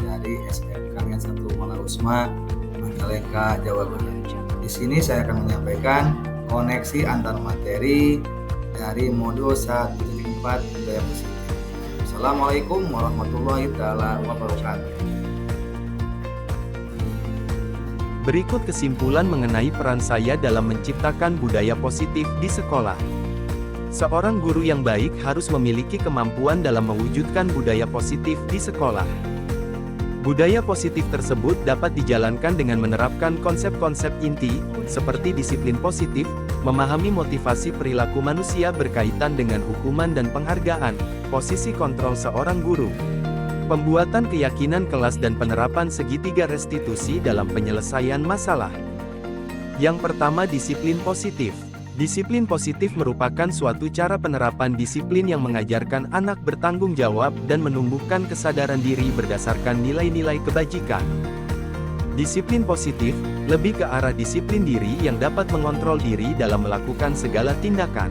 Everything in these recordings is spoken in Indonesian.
dari SMK Negeri 1 Malausma, Majalengka, Jawa Barat. Di sini saya akan menyampaikan koneksi antar materi dari modul 1.4 budaya positif. Assalamualaikum warahmatullahi wabarakatuh. Berikut kesimpulan mengenai peran saya dalam menciptakan budaya positif di sekolah. Seorang guru yang baik harus memiliki kemampuan dalam mewujudkan budaya positif di sekolah. Budaya positif tersebut dapat dijalankan dengan menerapkan konsep-konsep inti, seperti disiplin positif, memahami motivasi perilaku manusia berkaitan dengan hukuman dan penghargaan, posisi kontrol seorang guru, pembuatan keyakinan kelas dan penerapan segitiga restitusi dalam penyelesaian masalah. Yang pertama, disiplin positif. Disiplin positif merupakan suatu cara penerapan disiplin yang mengajarkan anak bertanggung jawab dan menumbuhkan kesadaran diri berdasarkan nilai-nilai kebajikan. Disiplin positif lebih ke arah disiplin diri yang dapat mengontrol diri dalam melakukan segala tindakan.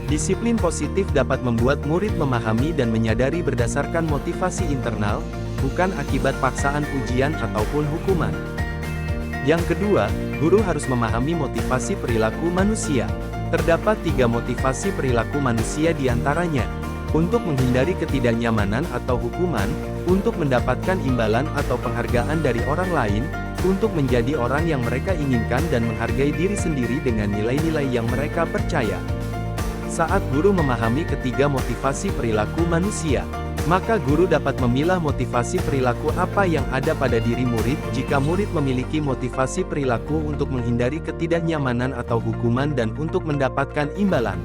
Disiplin positif dapat membuat murid memahami dan menyadari berdasarkan motivasi internal, bukan akibat paksaan ujian ataupun hukuman. Yang kedua, guru harus memahami motivasi perilaku manusia. Terdapat 3 motivasi perilaku manusia diantaranya: untuk menghindari ketidaknyamanan atau hukuman, untuk mendapatkan imbalan atau penghargaan dari orang lain, untuk menjadi orang yang mereka inginkan dan menghargai diri sendiri dengan nilai-nilai yang mereka percaya. Saat guru memahami ketiga motivasi perilaku manusia, maka guru dapat memilah motivasi perilaku apa yang ada pada diri murid. Jika murid memiliki motivasi perilaku untuk menghindari ketidaknyamanan atau hukuman dan untuk mendapatkan imbalan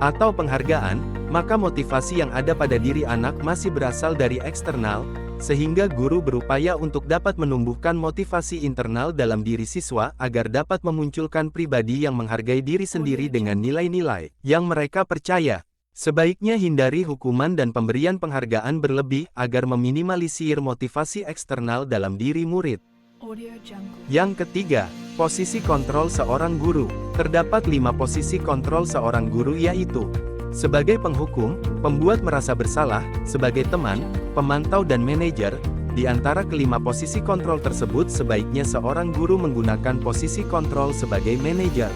atau penghargaan, maka motivasi yang ada pada diri anak masih berasal dari eksternal, sehingga guru berupaya untuk dapat menumbuhkan motivasi internal dalam diri siswa agar dapat memunculkan pribadi yang menghargai diri sendiri dengan nilai-nilai yang mereka percaya. Sebaiknya hindari hukuman dan pemberian penghargaan berlebih agar meminimalisir motivasi eksternal dalam diri murid. Yang ketiga, posisi kontrol seorang guru. Terdapat 5 posisi kontrol seorang guru, yaitu sebagai penghukum, pembuat merasa bersalah, sebagai teman, pemantau dan manajer. Di antara kelima posisi kontrol tersebut, sebaiknya seorang guru menggunakan posisi kontrol sebagai manajer.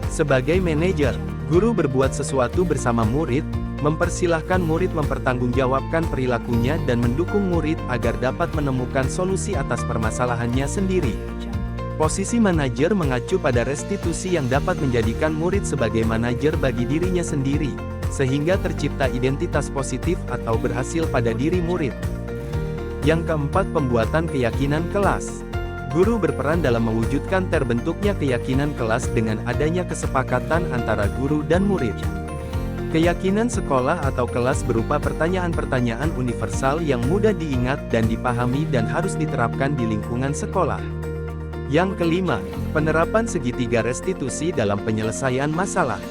Sebagai manajer, guru berbuat sesuatu bersama murid, mempersilahkan murid mempertanggungjawabkan perilakunya dan mendukung murid agar dapat menemukan solusi atas permasalahannya sendiri. Posisi manajer mengacu pada restitusi yang dapat menjadikan murid sebagai manajer bagi dirinya sendiri, sehingga tercipta identitas positif atau berhasil pada diri murid. Yang keempat, pembuatan keyakinan kelas. Guru berperan dalam mewujudkan terbentuknya keyakinan kelas dengan adanya kesepakatan antara guru dan murid. Keyakinan sekolah atau kelas berupa pertanyaan-pertanyaan universal yang mudah diingat dan dipahami dan harus diterapkan di lingkungan sekolah. Yang kelima, penerapan segitiga restitusi dalam penyelesaian masalah.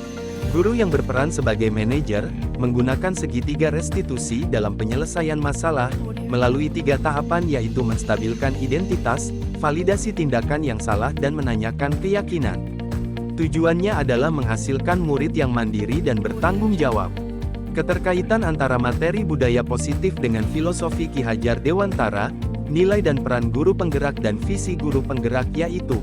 Guru yang berperan sebagai manajer, menggunakan segitiga restitusi dalam penyelesaian masalah, melalui 3 tahapan, yaitu menstabilkan identitas, validasi tindakan yang salah dan menanyakan keyakinan. Tujuannya adalah menghasilkan murid yang mandiri dan bertanggung jawab. Keterkaitan antara materi budaya positif dengan filosofi Ki Hajar Dewantara, nilai dan peran guru penggerak dan visi guru penggerak, yaitu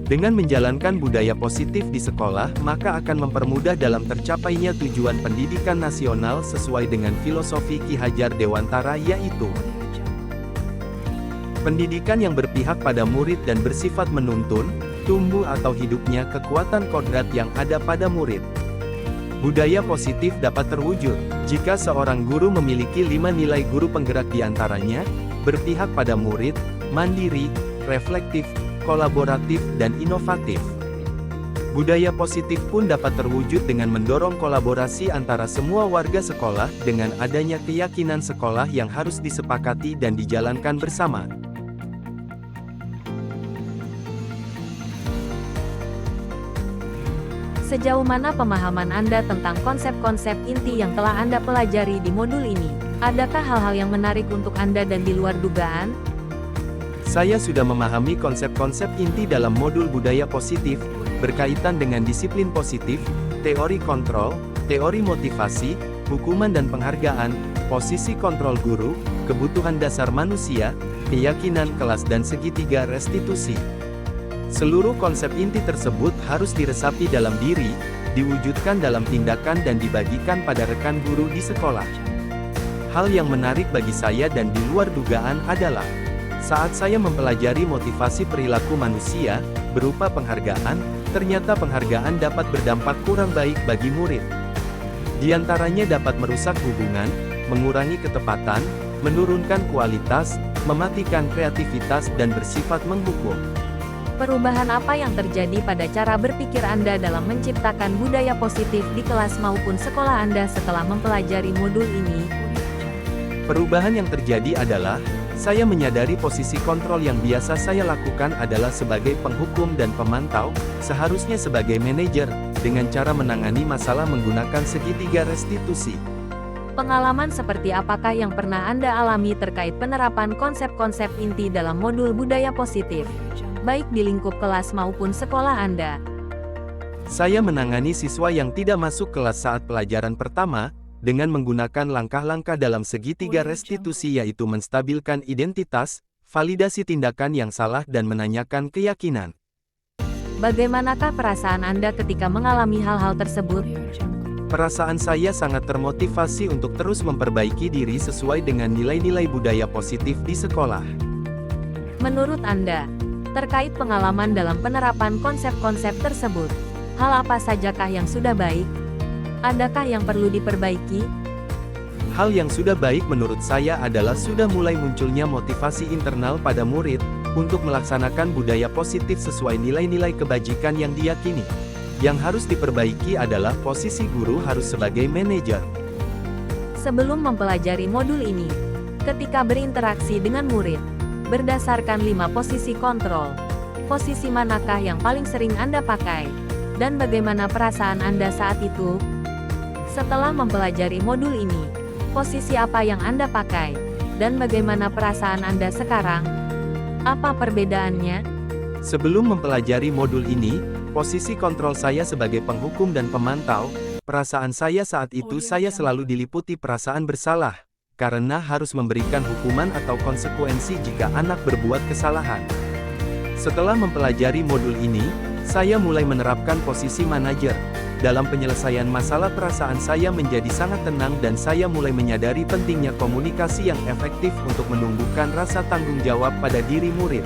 dengan menjalankan budaya positif di sekolah, maka akan mempermudah dalam tercapainya tujuan pendidikan nasional sesuai dengan filosofi Ki Hajar Dewantara, yaitu pendidikan yang berpihak pada murid dan bersifat menuntun, tumbuh atau hidupnya kekuatan kodrat yang ada pada murid. Budaya positif dapat terwujud jika seorang guru memiliki 5 nilai guru penggerak diantaranya: berpihak pada murid, mandiri, reflektif, kolaboratif, dan inovatif. Budaya positif pun dapat terwujud dengan mendorong kolaborasi antara semua warga sekolah dengan adanya keyakinan sekolah yang harus disepakati dan dijalankan bersama. Sejauh mana pemahaman Anda tentang konsep-konsep inti yang telah Anda pelajari di modul ini? Adakah hal-hal yang menarik untuk Anda dan di luar dugaan? Saya sudah memahami konsep-konsep inti dalam modul budaya positif, berkaitan dengan disiplin positif, teori kontrol, teori motivasi, hukuman dan penghargaan, posisi kontrol guru, kebutuhan dasar manusia, keyakinan kelas dan segitiga restitusi. Seluruh konsep inti tersebut harus diresapi dalam diri, diwujudkan dalam tindakan dan dibagikan pada rekan guru di sekolah. Hal yang menarik bagi saya dan di luar dugaan adalah, saat saya mempelajari motivasi perilaku manusia, berupa penghargaan, ternyata penghargaan dapat berdampak kurang baik bagi murid. Di antaranya dapat merusak hubungan, mengurangi ketepatan, menurunkan kualitas, mematikan kreativitas dan bersifat menghukum. Perubahan apa yang terjadi pada cara berpikir Anda dalam menciptakan budaya positif di kelas maupun sekolah Anda setelah mempelajari modul ini? Perubahan yang terjadi adalah, saya menyadari posisi kontrol yang biasa saya lakukan adalah sebagai penghukum dan pemantau, seharusnya sebagai manajer, dengan cara menangani masalah menggunakan segitiga restitusi. Pengalaman seperti apakah yang pernah Anda alami terkait penerapan konsep-konsep inti dalam modul budaya positif, baik di lingkup kelas maupun sekolah Anda? Saya menangani siswa yang tidak masuk kelas saat pelajaran pertama, dengan menggunakan langkah-langkah dalam segitiga restitusi yaitu menstabilkan identitas, validasi tindakan yang salah dan menanyakan keyakinan. Bagaimanakah perasaan Anda ketika mengalami hal-hal tersebut? Perasaan saya sangat termotivasi untuk terus memperbaiki diri sesuai dengan nilai-nilai budaya positif di sekolah. Menurut Anda, terkait pengalaman dalam penerapan konsep-konsep tersebut, hal apa sajakah yang sudah baik? Adakah yang perlu diperbaiki? Hal yang sudah baik menurut saya adalah sudah mulai munculnya motivasi internal pada murid, untuk melaksanakan budaya positif sesuai nilai-nilai kebajikan yang diyakini. Yang harus diperbaiki adalah posisi guru harus sebagai manajer. Sebelum mempelajari modul ini, ketika berinteraksi dengan murid, berdasarkan 5 posisi kontrol, posisi manakah yang paling sering Anda pakai? Dan bagaimana perasaan Anda saat itu? Setelah mempelajari modul ini, posisi apa yang Anda pakai? Dan bagaimana perasaan Anda sekarang? Apa perbedaannya? Sebelum mempelajari modul ini, posisi kontrol saya sebagai penghukum dan pemantau, perasaan saya saat itu saya selalu diliputi perasaan bersalah, karena harus memberikan hukuman atau konsekuensi jika anak berbuat kesalahan. Setelah mempelajari modul ini, saya mulai menerapkan posisi manajer. Dalam penyelesaian masalah perasaan saya menjadi sangat tenang dan saya mulai menyadari pentingnya komunikasi yang efektif untuk menumbuhkan rasa tanggung jawab pada diri murid.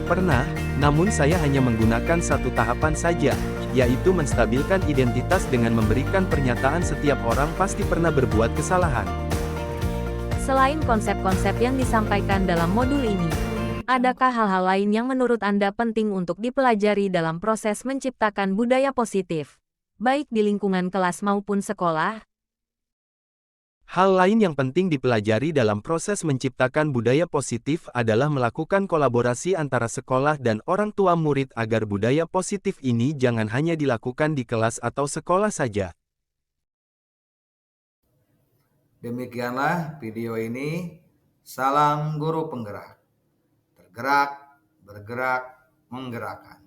Pernah, namun saya hanya menggunakan satu tahapan saja, yaitu menstabilkan identitas dengan memberikan pernyataan setiap orang pasti pernah berbuat kesalahan. Selain konsep-konsep yang disampaikan dalam modul ini, adakah hal-hal lain yang menurut Anda penting untuk dipelajari dalam proses menciptakan budaya positif, baik di lingkungan kelas maupun sekolah? Hal lain yang penting dipelajari dalam proses menciptakan budaya positif adalah melakukan kolaborasi antara sekolah dan orang tua murid agar budaya positif ini jangan hanya dilakukan di kelas atau sekolah saja. Demikianlah video ini. Salam guru penggerak. Tergerak, bergerak, menggerakkan.